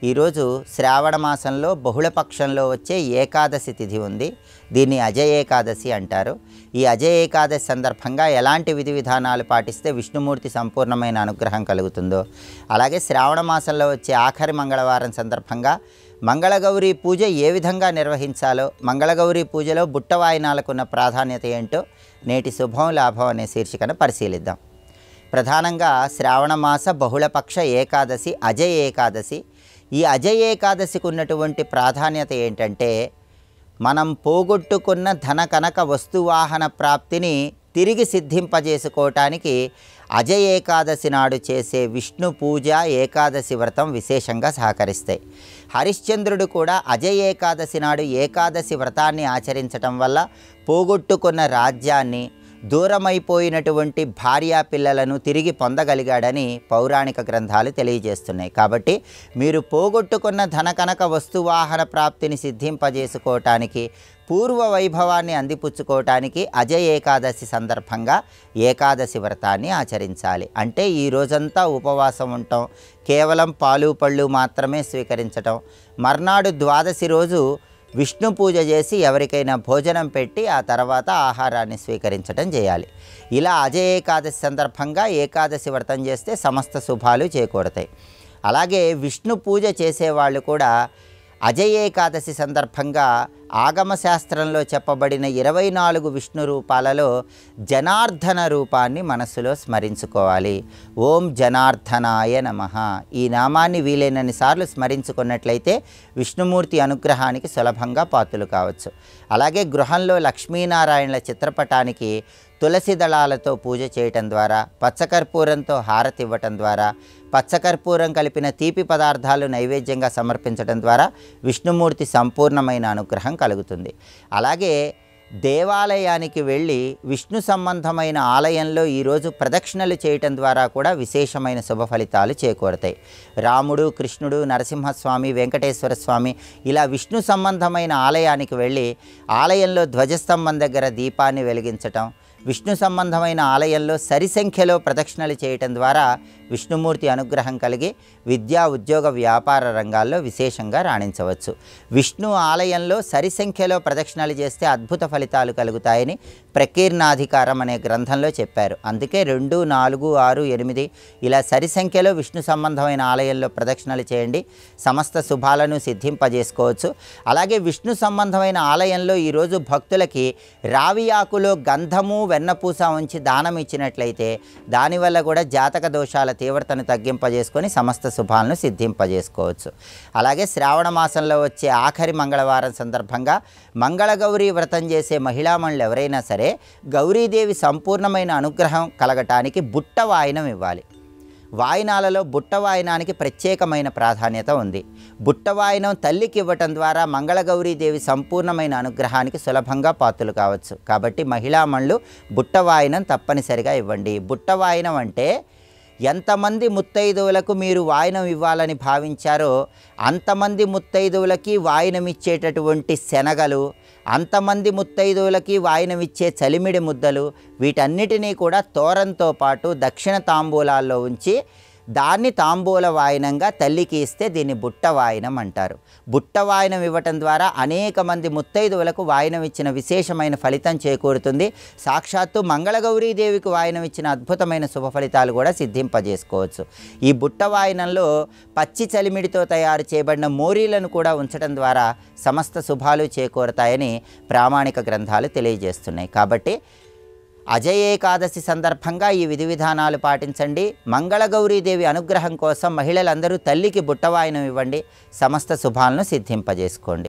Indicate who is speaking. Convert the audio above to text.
Speaker 1: ఈరోజు శ్రావణ మాసంలో బహుళపక్షంలో వచ్చే ఏకాదశి తిథి ఉంది. దీన్ని అజయ ఏకాదశి అంటారు. ఈ అజయ ఏకాదశి సందర్భంగా ఎలాంటి విధి విధానాలు పాటిస్తే విష్ణుమూర్తి సంపూర్ణమైన అనుగ్రహం కలుగుతుందో, అలాగే శ్రావణ మాసంలో వచ్చే ఆఖరి మంగళవారం సందర్భంగా మంగళగౌరి పూజ ఏ విధంగా నిర్వహించాలో, మంగళగౌరి పూజలో బుట్ట వాయినాలకున్న ప్రాధాన్యత ఏంటో నేటి శుభం లాభం అనే శీర్షికను పరిశీలిద్దాం. ప్రధానంగా శ్రావణ మాస బహుళపక్ష ఏకాదశి అజయ ఏకాదశి. ఈ అజయ ఏకాదశికి ఉన్నటువంటి ప్రాధాన్యత ఏంటంటే, మనం పోగొట్టుకున్న ధన కనక వస్తువాహన ప్రాప్తిని తిరిగి సిద్ధింపజేసుకోవటానికి అజయ ఏకాదశి నాడు చేసే విష్ణు పూజ, ఏకాదశి వ్రతం విశేషంగా సహకరిస్తాయి. హరిశ్చంద్రుడు కూడా అజయ ఏకాదశి నాడు ఏకాదశి వ్రతాన్ని ఆచరించటం వల్ల పోగొట్టుకున్న రాజ్యాన్ని, దూరమైపోయినటువంటి భార్యా పిల్లలను తిరిగి పొందగలిగాడని పౌరాణిక గ్రంథాలు తెలియజేస్తున్నాయి. కాబట్టి మీరు పోగొట్టుకున్న ధన కనక వస్తువాహన ప్రాప్తిని సిద్ధింపజేసుకోవటానికి, పూర్వ వైభవాన్ని అందిపుచ్చుకోవటానికి అజయ ఏకాదశి సందర్భంగా ఏకాదశి వ్రతాన్ని ఆచరించాలి. అంటే ఈ రోజంతా ఉపవాసం ఉండటం, కేవలం పాలు పళ్ళు మాత్రమే స్వీకరించటం, మర్నాడు ద్వాదశి రోజు విష్ణు పూజ చేసి ఎవరికైనా భోజనం పెట్టి ఆ తర్వాత ఆహారాన్ని స్వీకరించడం చేయాలి. ఇలా అజయ ఏకాదశి సందర్భంగా ఏకాదశి వ్రతం చేస్తే సమస్త శుభాలు చేకూడతాయి. అలాగే విష్ణు పూజ చేసేవాళ్ళు కూడా అజయ ఏకాదశి సందర్భంగా ఆగమశాస్త్రంలో చెప్పబడిన 24 విష్ణు రూపాలలో జనార్దన రూపాన్ని మనస్సులో స్మరించుకోవాలి. ఓం జనార్దనాయ నమః. ఈ నామాన్ని వీలైనన్ని సార్లు స్మరించుకున్నట్లయితే విష్ణుమూర్తి అనుగ్రహానికి సులభంగా పాత్రలు కావచ్చు. అలాగే గృహంలో లక్ష్మీనారాయణల చిత్రపటానికి తులసి దళాలతో పూజ చేయటం ద్వారా, పచ్చకర్పూరంతో హారతి ఇవ్వటం ద్వారా, పచ్చకర్పూరం కలిపిన తీపి పదార్థాలు నైవేద్యంగా సమర్పించడం ద్వారా విష్ణుమూర్తి సంపూర్ణమైన అనుగ్రహం కలుగుతుంది. అలాగే దేవాలయానికి వెళ్ళి విష్ణు సంబంధమైన ఆలయంలో ఈరోజు ప్రదక్షిణలు చేయటం ద్వారా కూడా విశేషమైన శుభ ఫలితాలు చేకూరతాయి. రాముడు, కృష్ణుడు, నరసింహస్వామి, వెంకటేశ్వర స్వామి ఇలా విష్ణు సంబంధమైన ఆలయానికి వెళ్ళి ఆలయంలో ధ్వజస్తంభం దగ్గర దీపాన్ని వెలిగించటం, విష్ణు సంబంధమైన ఆలయంలో సరి సంఖ్యలో ప్రదక్షిణలు చేయటం ద్వారా విష్ణుమూర్తి అనుగ్రహం కలిగి విద్యా, ఉద్యోగ, వ్యాపార రంగాల్లో విశేషంగా రాణించవచ్చు. విష్ణు ఆలయంలో సరి సంఖ్యలో ప్రదక్షిణలు చేస్తే అద్భుత ఫలితాలు కలుగుతాయని ప్రకీర్ణాధికారం అనే గ్రంథంలో చెప్పారు. అందుకే 2, 4, 6, 8 ఇలా సరి సంఖ్యలో విష్ణు సంబంధమైన ఆలయంలో ప్రదక్షిణలు చేయండి. సమస్త శుభాలను సిద్ధింపజేసుకోవచ్చు. అలాగే విష్ణు సంబంధమైన ఆలయంలో ఈరోజు భక్తులకి రావి ఆకులో గంధము, వెన్నపూస ఉంచి దానం ఇచ్చినట్లయితే దానివల్ల కూడా జాతక దోషాల తీవ్రతను తగ్గింపజేసుకొని సమస్త శుభాలను సిద్ధింపజేసుకోవచ్చు. అలాగే శ్రావణ మాసంలో వచ్చే ఆఖరి మంగళవారం సందర్భంగా మంగళగౌరీ వ్రతం చేసే మహిళామణులు ఎవరైనా సరే గౌరీదేవి సంపూర్ణమైన అనుగ్రహం కలగటానికి బుట్ట వాయినం ఇవ్వాలి. వాయినాలలో బుట్ట వాయినానికి ప్రత్యేకమైన ప్రాధాన్యత ఉంది. బుట్ట వాయినం తల్లికి ఇవ్వటం ద్వారా మంగళగౌరీదేవి సంపూర్ణమైన అనుగ్రహానికి సులభంగా పాత్రలు కావచ్చు. కాబట్టి మహిళామణులు బుట్ట వాయినం తప్పనిసరిగా ఇవ్వండి. బుట్ట వాయినం అంటే ఎంతమంది ముత్తైదువులకు మీరు వాయినం ఇవ్వాలని భావించారో అంతమంది ముత్తైదువులకి వాయినం ఇచ్చేటటువంటి శనగలు, అంతమంది ముత్తైదువులకి వాయినమిచ్చే చలిమిడి ముద్దలు, వీటన్నిటినీ కూడా తోరంతో పాటు దక్షిణ తాంబూలాల్లో ఉంచి దాన్ని తాంబూల వాయినంగా తల్లికి ఇస్తే దీన్ని బుట్ట వాయినం అంటారు. బుట్ట వాయినం ఇవ్వటం ద్వారా అనేక మంది ముత్తైదువులకు వాయినం ఇచ్చిన విశేషమైన ఫలితం చేకూరుతుంది. సాక్షాత్తు మంగళగౌరీదేవికి వాయినం ఇచ్చిన అద్భుతమైన శుభ ఫలితాలు కూడా సిద్ధింపజేసుకోవచ్చు. ఈ బుట్ట వాయినంలో పచ్చి చలిమిడితో తయారు చేయబడిన మోరీలను కూడా ఉంచడం ద్వారా సమస్త శుభాలు చేకూరుతాయని ప్రామాణిక గ్రంథాలు తెలియజేస్తున్నాయి. కాబట్టి అజయ ఏకాదశి సందర్భంగా ఈ విధి విధానాలు పాటించండి. మంగళగౌరీదేవి అనుగ్రహం కోసం మహిళలందరూ తల్లికి బుట్టవాయినం ఇవ్వండి. సమస్త శుభాలను సిద్ధింపజేసుకోండి.